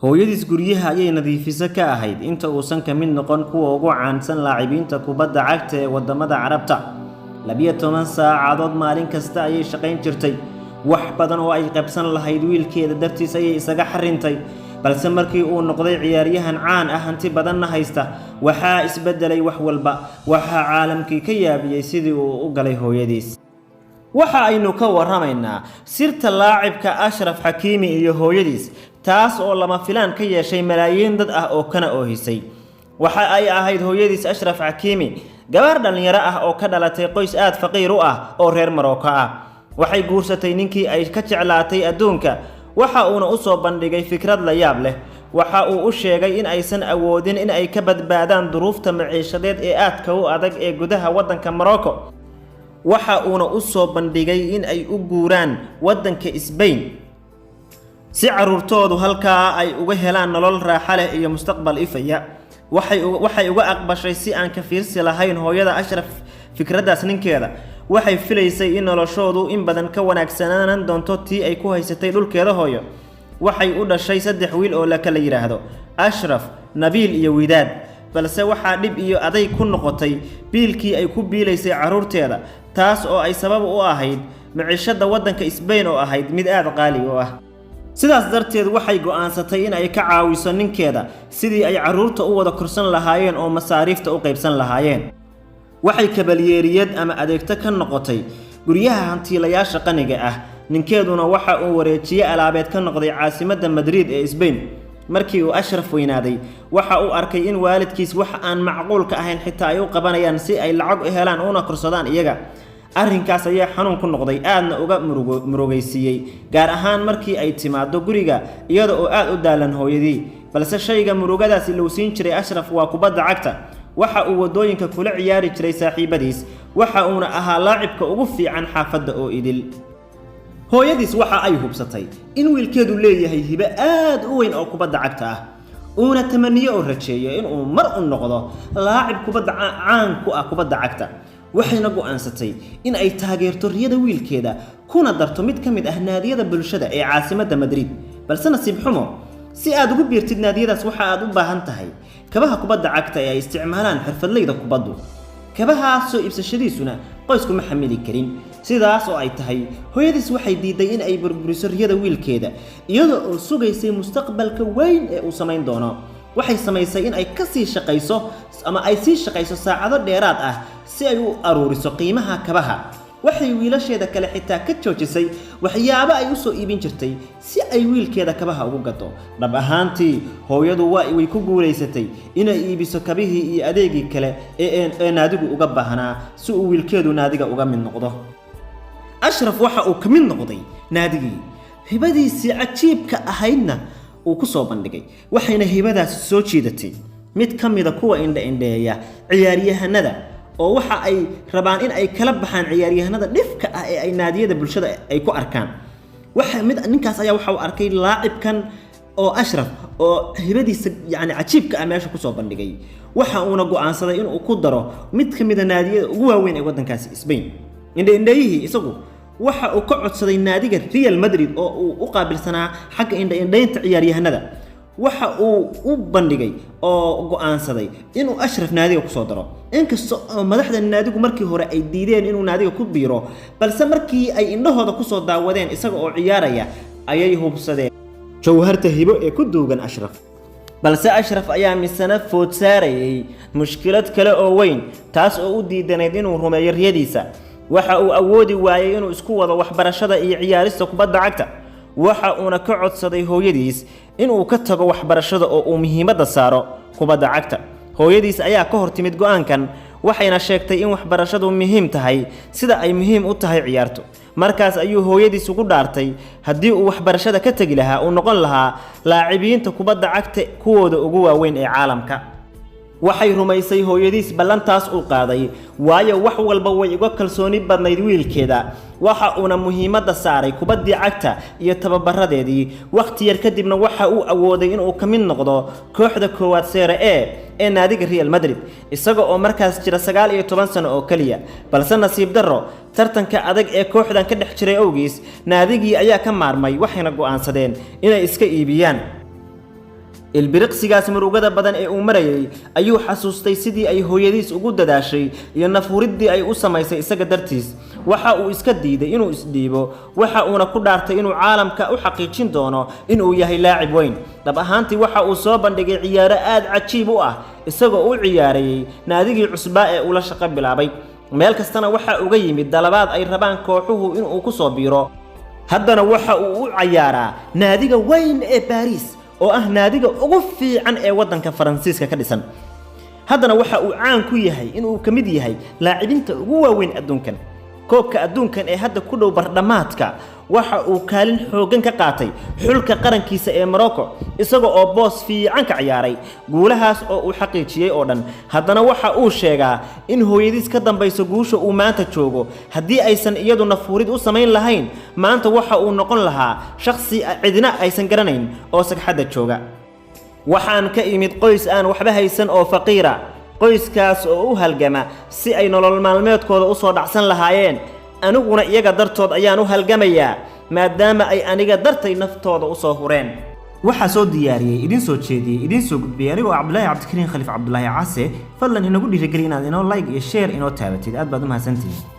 hooyadiis guryaha ayay nadiifisa ka ahayd inta uusan ka mid noqon kuwa ugu caansan laacibiinta kubadda cagta ee wadamada Carabta 12 saacadood maalin kasta ayay shaqayn jirtay wax badan oo ay qabsan lahayd wiilkeeda dartiis ayay isaga xarintay balse markii uu noqday ciyaaryahan caan ah hanti badanna haysta waxa isbedelay wax walba waxa caalamkii ka yaabiyay sidii uu u galay hooyadiis waxa aynu ka warramaynaa sirta laacibka Ashraf Hakimi iyo hooyadiis taas oo lama filaan ka yeeshay malaayiin dad ah oo kana oohisay waxa ay ahayd hooyadiis Ashraf Hakimi gabar dhalinyaro ah oo ka dhalatay qoys aad faqiir u ah oo reer Maroko ah waxay guursatay ninkii ay ka jeclaatay adduunka waxa uuna u soo bandhigay fikrad la yaab leh waxa uu u sheegay in aysan awoodin in ay ka badbaadaan duruufta maciishadeed ee aadka u adag ee gudaha wadanka Maroko waxa uuna u soo bandhigay in ay u guuraan wadanka Spain si caruurtoodu halkaa ay uga helaan nolol raaxo leh iyo mustaqbal ifaya waxay uga aqbashay si aan ka fiirsi lahayn hooyada Ashraf fikradaas ninkeeda waxay filaysay in noloshoodu in badan ka wanaagsanaan doonto tii ay ku haysatay dhulkeeda hooyo waxay u dhashay 3 wiil oo la kala yiraahdo Ashraf Nabil iyo Widaad balse waxa dib iyo aday ku noqotay biilkii ay ku biilaysay caruurteeda taas oo ay sabab u ahayd maciishada wadanka Spain oo ahayd mid aad qaali u ah sidaas darteed waxay go'aansatay in ay ka caawiso ninkeeda sidii ay caruurta u wada korsan lahaayeen oo masaariifta u qaybsan lahaayeen waxay kabalyeeriyad ama adeegto ka noqotay guryaha hantiilayaasha qaniga ah ninkeeduna waxa uu wareejiyay alaabeed ka noqday caasimadda Madrid ee Spain markii uu Ashraf weynaaday waxa uu arkay in waalidkiis wax aan macquul ka ahayn xitaa ay u qabanayaan si ay lacag u helaan una korsadaan iyaga arrinkaas ayaa xanuun ku noqday aadna uga murugaysiiyay gaar ahaan markii ay timaado guriga iyada oo aad u daalan hooyadii balse shayga murugadaas loo siin jiray Ashraf waa kubadda cagta waxa uu wadooyinka kula ciyaari jiray saaxiibadiis waxa uuna ahaa laacibka ugu fiican xaafadda oo idil hooyadiis waxa ay hubsatay in wiilkeedu leeyahay hibo aad u weyn oo kubadda cagta ah uuna tamaniyo oo rajeeyo in uu mar u noqdo laacib kubadda caan ku ah kubadda cagta waxayna go'aansatay in ay taageerto riyada wiilkeeda kuna darto mid ka mid ah naadiyada bulshada ee caasimadda Madrid balse nasiib xumo si aad ugu biirtid naadiyadaas waxa aad u baahan tahay kabaha kubadda cagta ee ay isticmaalaan xirfadleyda kubaddu kabahaas soo iibsashadiisuna qoysku ma xamili karin sidaas oo ay tahay hooyadiis waxay diiday in ay burburiso riyada wiilkeeda iyadoo oo sugaysay mustaqbalka weyn ee uu sameyn doono waxay samaysay in ay ka sii shaqayso ama ay sii shaqayso saacado dheeraad ah si ay u aruuriso qiimaha kabaha waxay wiilasheeda kale xitaa ka joojisay waxyaabo ay u soo iibin jirtay si ay wiilkeeda kabaha ugu gato dhab ahaantii hooyadu way ku guuleysatay inay iibiso kabihii iyo adeegii kale ee naadigu uga baahnaa si uu wiilkeedu naadiga uga mid noqdo Ashraf waxa uu ka mid noqday naadigii hibadiisii cajiibka ahaydna uu ku soo bandhigay waxayna hibadaas soo jiidatay mid ka mid ah kuwa indha-indheeya ciyaaryahanada oo waxa ay rabaan in ay kala baxaan ciyaaryahanada dhifka ah ee ay naadiyada bulshada ay ku arkaan waxa mid ninkaas ayaa waxa uu arkay laacibkan oo Ashraf oo hibadiisa yaani cajiibka ah meesha ku soo bandhigay waxa uuna go'aansaday in uu ku daro mid ka mid ah naadiyada ugu waaweyn ee wadankaasi Spain indha-indheeyihii isagu waxa uu ka codsaday naadiga Real Madrid oo uu u qaabilsanaa xagga indha-indheynta ciyaaryahanada waxa uu u bandhigay oo go'aansaday inuu Ashraf naadiga ku soo daro inkastoo madaxda naadigu markii hore ay diideen inuu naadiga ku biiro balse markii ay indhahooda ku soo daawadeen isaga oo ciyaaraya ayay hubsadeen jawharta hibo ee ku duugan Ashraf balse Ashraf ayaa misana food saarayay mushkilad kale oo weyn taas oo u diidanayd inuu rumeeyo riyadiisa waxa uu awoodi waayay inuu isku wado waxbarashada iyo ciyaarista kubadda cagta waxa uuna ka codsaday hooyadiis inuu ka tago waxbarashada oo uu muhiimadda saaro kubadda cagta hooyadiis ayaa ka hortimid go'aankan waxayna sheegtay in waxbarashadu muhiim tahay sida ay muhiim u tahay ciyaartu markaas ayuu hooyadiis ugu dhaartay haddii uu waxbarashada ka tagi lahaa uu noqon lahaa laacibiinta kubadda cagta kuwooda ugu waaweyn ee caalamka waxay rumaysay hooyadiis ballantaas uu qaaday waayo wax walba way uga kalsooni badnayd wiilkeeda waxa uuna muhiimadda saaray kubaddii cagta iyo tababaradeedii waqti yar kadibna waxa uu awooday inuu ka mid noqdo kooxda koowaad Serie A ee naadiga Real Madrid isaga oo markaas jira 19 sano oo kaliya balse nasiib darro tartanka adag ee kooxdan ka dhex jiray awgiis naadigii ayaa ka maarmay waxayna go'aansadeen inay iska iibiyaan ilbiriqsigaas murugada badan ee uu marayay ayuu xasuustay sidii ay hooyadiis ugu dadaashay iyo nafuuridii ay u samaysay isaga dartiis waxa uu iska diiday inuu isdhiibo waxa uuna ku dhaartay inuu caalamka u xaqiijin doono inuu yahay laacib weyn dhab ahaantii waxa uu soo bandhigay ciyaaro aad cajiib u ah isagoo u ciyaarayay naadigii cusbaa ee uu la shaqo bilaabay meel kastana waxa uga yimid dalabaad ay rabaan kooxuhu inuu ku soo biiro haddana waxa uu u ciyaaraa naadiga weyn ee Paris oo ah naadiga ugu fiican ee wadanka Faransiiska ka dhisan haddana waxa uu caan ku yahay inuu ka mid yahay laacibinta ugu waaweyn adduunkan koobka adduunkan ee hadda ku dhow bardhamaadka waxa uu kaalin xoogan ka qaatay xulka qarankiisa ee Morocco isaga oo boos fiican ka ciyaaray guulahaas oo uu xaqiijiyay oo dhan haddana waxa uu sheegaa in hooyadiis ka dambayso guusha uu maanta joogo haddii aysan iyadu nafuurid u samayn lahayn maanta waxa uu noqon lahaa shakhsi cidina aysan garanayn oo sagxadda jooga waxaan ka imid qoys aan waxba haysan oo faqiira qoyskaas oo u halgama si ay nolol maalmeedkooda u soo dhacsan lahaayeen aniguna iyaga dartood ayaan u halgamayaa maadaama ay aniga dartay naftooda u soo hureen waxa soo diyaariyay idin soo jeediyay idin soo gudbiyay anigoo Cabdullaahi Cabdikariin Khaliif Cabdullaahi Case fadlan inagu dhiirigeli inaad inoo like iyo share inoo taabatid aad baad u mahadsantihiin